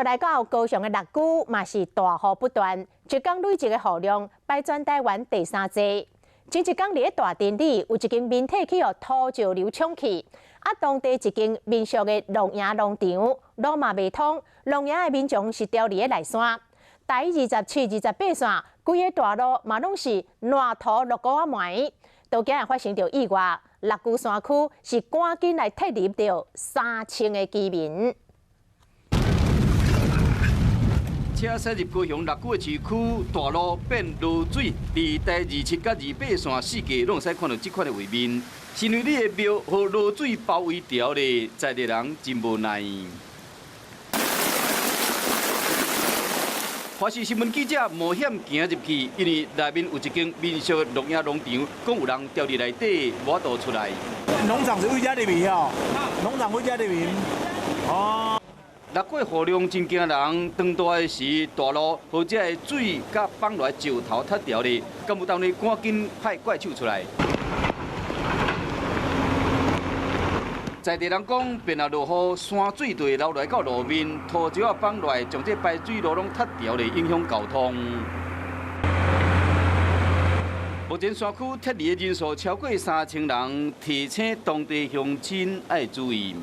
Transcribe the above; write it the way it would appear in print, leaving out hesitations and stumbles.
来到高雄的六股嘛是大雨不断，一天累积的雨量摆转台湾第3济。前一天伫大田里有一间民体去互土石流冲去，当地一间民俗的龙营农场路嘛未通，龙营的民众是掉伫内山。台27、28线规个大路嘛拢是烂土落谷仔埋。到今日发生着意外，六股山区是赶紧来撤离着3000个居民。 车驶入高雄六股的市区，大路变落水，伫台27甲28线四界拢使看到这款的画面。新为你的庙和落水包围掉咧，在地人真无奈。华视新闻记者冒险行入去，因为内面有一间民俗的龙营农场，讲有人掉伫内底无法度出来。农场是为遮入面哦，农场为遮入面哦。 六股雨量真惊人，当大的时大路或者的水甲放落石头塌掉咧，干部单位赶紧派怪手出来。在地人讲，便若落雨，山水就会流来到路面，土石啊放落来，将这排水路拢塌掉咧，影响交通。目前山区撤离的人数超过3000人，提醒当地乡亲要注意。